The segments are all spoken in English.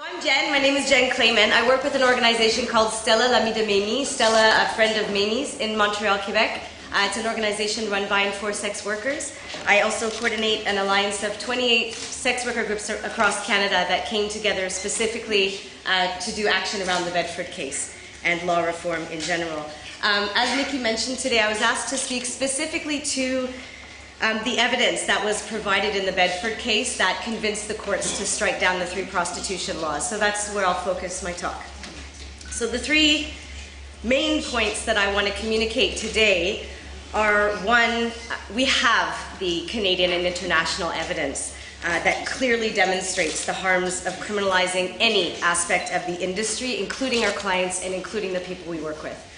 I'm Jen. My name is Jenn Clamen. I work with an organization called Stella, l'ami de Mamie. Stella, a friend of Mamie's in Montreal, Quebec. It's an organization run by and for sex workers. I also coordinate an alliance of 28 sex worker groups across Canada that came together specifically to do action around the Bedford Case and law reform in general. As Nikki mentioned today, I was asked to speak specifically to the evidence that was provided in the Bedford case that convinced the courts to strike down the 3 prostitution laws. So that's where I'll focus my talk. So the 3 main points that I want to communicate today are, 1, we have the Canadian and international evidence that clearly demonstrates the harms of criminalizing any aspect of the industry, including our clients and including the people we work with.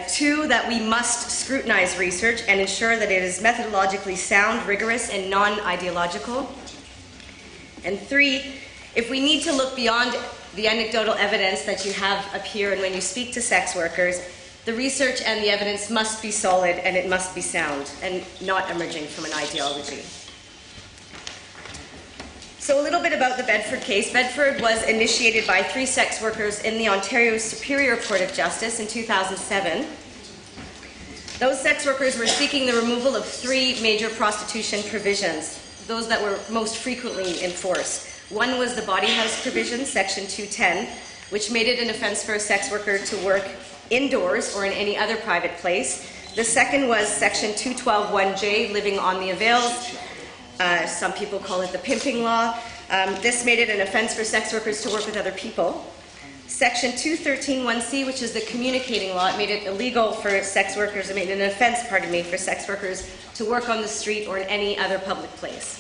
2, that we must scrutinize research and ensure that it is methodologically sound, rigorous, and non-ideological. And 3, if we need to look beyond the anecdotal evidence that you have up here and when you speak to sex workers, the research and the evidence must be solid and it must be sound and not emerging from an ideology. So a little bit about the Bedford case. Bedford was initiated by 3 sex workers in the Ontario Superior Court of Justice in 2007. Those sex workers were seeking the removal of 3 major prostitution provisions, those that were most frequently enforced. One was the body house provision, section 210, which made it an offense for a sex worker to work indoors or in any other private place. The second was section 212(1)J, living on the avails. Some people call it the pimping law. This made it an offense for sex workers to work with other people. Section 213(1)C, which is the communicating law, it made it illegal for sex workers, it made it an offense, for sex workers to work on the street or in any other public place.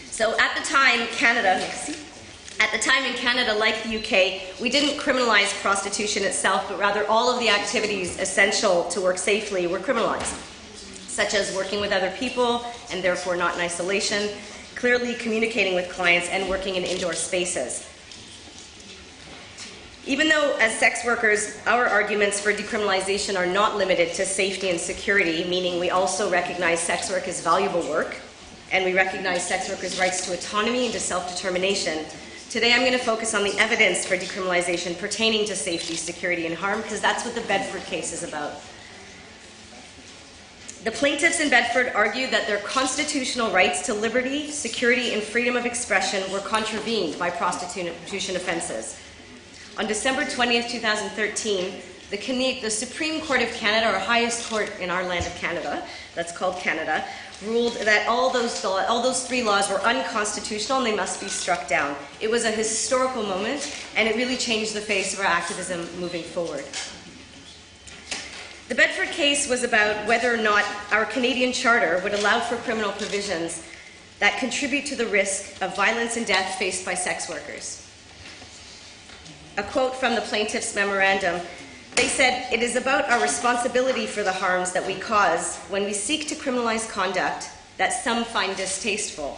So at the time, in Canada, like the UK, we didn't criminalize prostitution itself, but rather all of the activities essential to work safely were criminalized, such as working with other people and therefore not in isolation, clearly communicating with clients, and working in indoor spaces. Even though, as sex workers, our arguments for decriminalization are not limited to safety and security, meaning we also recognize sex work as valuable work, and we recognize sex workers' rights to autonomy and to self-determination, today I'm going to focus on the evidence for decriminalization pertaining to safety, security, and harm, because that's what the Bedford case is about. The plaintiffs in Bedford argued that their constitutional rights to liberty, security, and freedom of expression were contravened by prostitution offenses. On December 20th, 2013, the Supreme Court of Canada, our highest court in our land of Canada, that's called Canada, ruled that all those 3 laws were unconstitutional and they must be struck down. It was a historical moment, and it really changed the face of our activism moving forward. The Bedford case was about whether or not our Canadian Charter would allow for criminal provisions that contribute to the risk of violence and death faced by sex workers. A quote from the plaintiff's memorandum, they said, "It is about our responsibility for the harms that we cause when we seek to criminalize conduct that some find distasteful.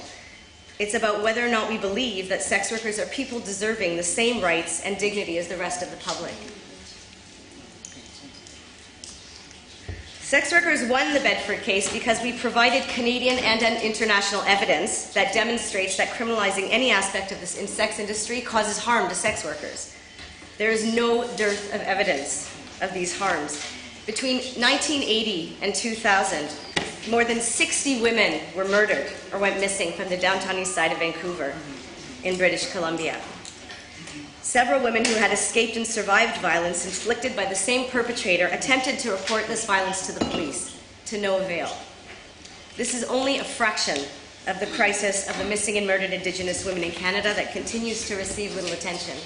It's about whether or not we believe that sex workers are people deserving the same rights and dignity as the rest of the public." Sex workers won the Bedford case because we provided Canadian and international evidence that demonstrates that criminalizing any aspect of this sex industry causes harm to sex workers. There is no dearth of evidence of these harms. Between 1980 and 2000, more than 60 women were murdered or went missing from the downtown east side of Vancouver in British Columbia. Several women who had escaped and survived violence inflicted by the same perpetrator attempted to report this violence to the police, to no avail. This is only a fraction of the crisis of the missing and murdered Indigenous women in Canada that continues to receive little attention.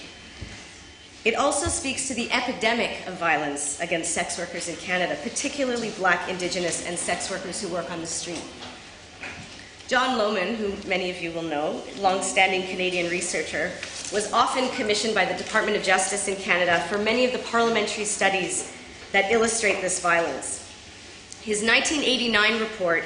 It also speaks to the epidemic of violence against sex workers in Canada, particularly Black, Indigenous, and sex workers who work on the street. John Lohman, who many of you will know, long-standing Canadian researcher, was often commissioned by the Department of Justice in Canada for many of the parliamentary studies that illustrate this violence. His 1989 report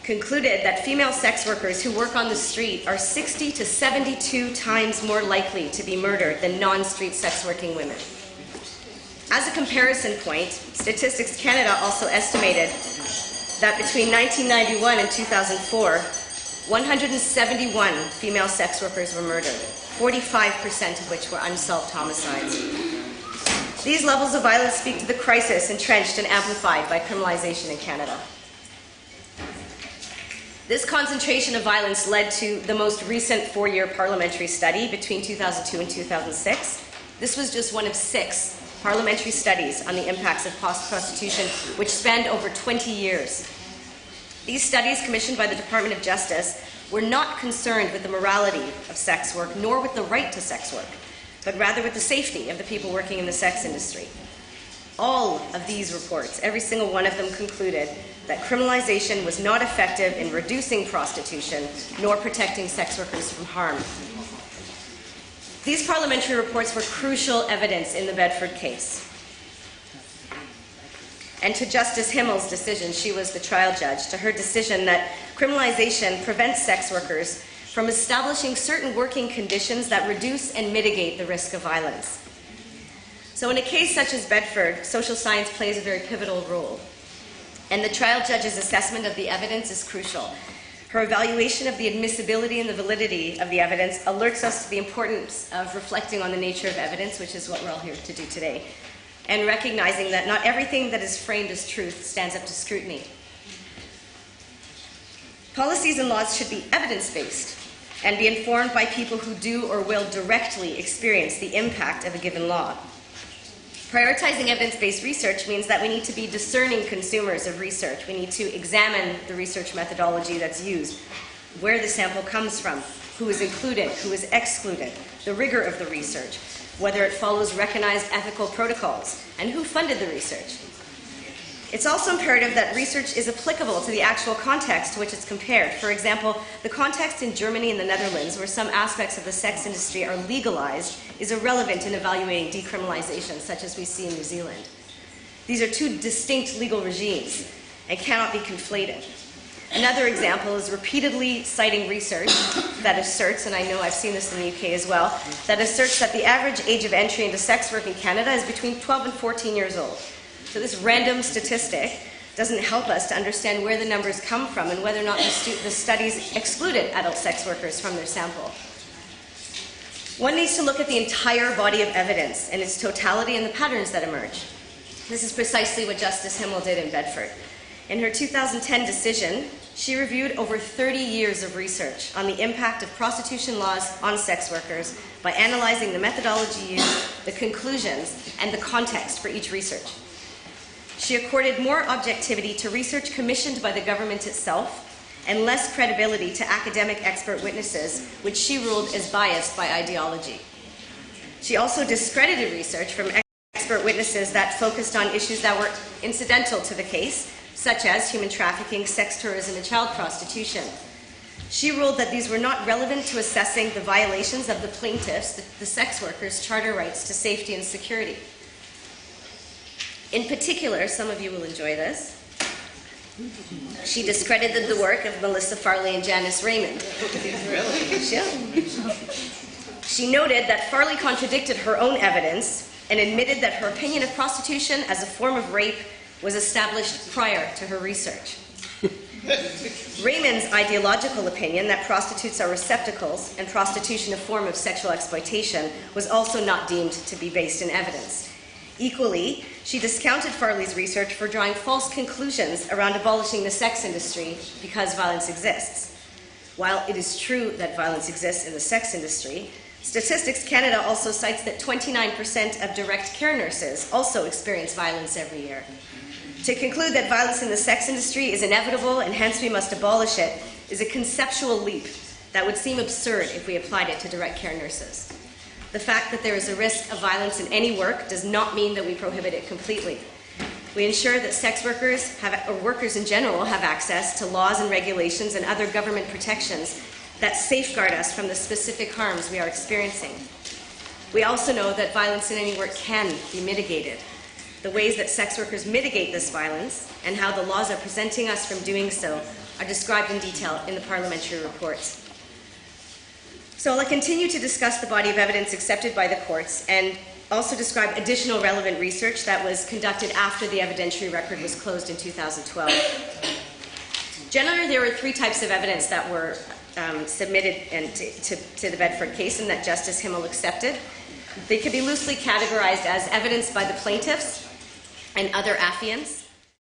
concluded that female sex workers who work on the street are 60 to 72 times more likely to be murdered than non-street sex working women. As a comparison point, Statistics Canada also estimated that between 1991 and 2004, 171 female sex workers were murdered, 45% of which were unsolved homicides. These levels of violence speak to the crisis entrenched and amplified by criminalization in Canada. This concentration of violence led to the most recent 4-year parliamentary study between 2002 and 2006. This was just one of 6 parliamentary studies on the impacts of prostitution, which spanned over 20 years. These studies, commissioned by the Department of Justice, were not concerned with the morality of sex work, nor with the right to sex work, but rather with the safety of the people working in the sex industry. All of these reports, every single one of them, concluded that criminalization was not effective in reducing prostitution, nor protecting sex workers from harm. These parliamentary reports were crucial evidence in the Bedford case. And to Justice Himmel's decision, she was the trial judge, to her decision that criminalization prevents sex workers from establishing certain working conditions that reduce and mitigate the risk of violence. So in a case such as Bedford, social science plays a very pivotal role. And the trial judge's assessment of the evidence is crucial. Her evaluation of the admissibility and the validity of the evidence alerts us to the importance of reflecting on the nature of evidence, which is what we're all here to do today, and recognizing that not everything that is framed as truth stands up to scrutiny. Policies and laws should be evidence-based and be informed by people who do or will directly experience the impact of a given law. Prioritizing evidence-based research means that we need to be discerning consumers of research. We need to examine the research methodology that's used, where the sample comes from, who is included, who is excluded, the rigor of the research, whether it follows recognized ethical protocols, and who funded the research. It's also imperative that research is applicable to the actual context to which it's compared. For example, the context in Germany and the Netherlands, where some aspects of the sex industry are legalized, is irrelevant in evaluating decriminalization, such as we see in New Zealand. These are 2 distinct legal regimes and cannot be conflated. Another example is repeatedly citing research that asserts, and I know I've seen this in the UK as well, that asserts that the average age of entry into sex work in Canada is between 12 and 14 years old. So this random statistic doesn't help us to understand where the numbers come from and whether or not the studies excluded adult sex workers from their sample. One needs to look at the entire body of evidence and its totality and the patterns that emerge. This is precisely what Justice Himmel did in Bedford. In her 2010 decision, she reviewed over 30 years of research on the impact of prostitution laws on sex workers by analyzing the methodology used, the conclusions, and the context for each research. She accorded more objectivity to research commissioned by the government itself and less credibility to academic expert witnesses, which she ruled as biased by ideology. She also discredited research from expert witnesses that focused on issues that were incidental to the case, such as human trafficking, sex tourism, and child prostitution. She ruled that these were not relevant to assessing the violations of the plaintiffs, the sex workers' charter rights to safety and security. In particular, some of you will enjoy this, she discredited the work of Melissa Farley and Janice Raymond. Really? She noted that Farley contradicted her own evidence and admitted that her opinion of prostitution as a form of rape was established prior to her research. Raymond's ideological opinion that prostitutes are receptacles and prostitution a form of sexual exploitation was also not deemed to be based in evidence. Equally, she discounted Farley's research for drawing false conclusions around abolishing the sex industry because violence exists. While it is true that violence exists in the sex industry, Statistics Canada also cites that 29% of direct care nurses also experience violence every year. To conclude that violence in the sex industry is inevitable and hence we must abolish it is a conceptual leap that would seem absurd if we applied it to direct care nurses. The fact that there is a risk of violence in any work does not mean that we prohibit it completely. We ensure that sex workers, or workers in general, have access to laws and regulations and other government protections that safeguard us from the specific harms we are experiencing. We also know that violence in any work can be mitigated. The ways that sex workers mitigate this violence and how the laws are preventing us from doing so are described in detail in the parliamentary reports. So I'll continue to discuss the body of evidence accepted by the courts and also describe additional relevant research that was conducted after the evidentiary record was closed in 2012. Generally, there were 3 types of evidence that were submitted and to the Bedford case and that Justice Himmel accepted. They could be loosely categorized as evidence by the plaintiffs and other affiants,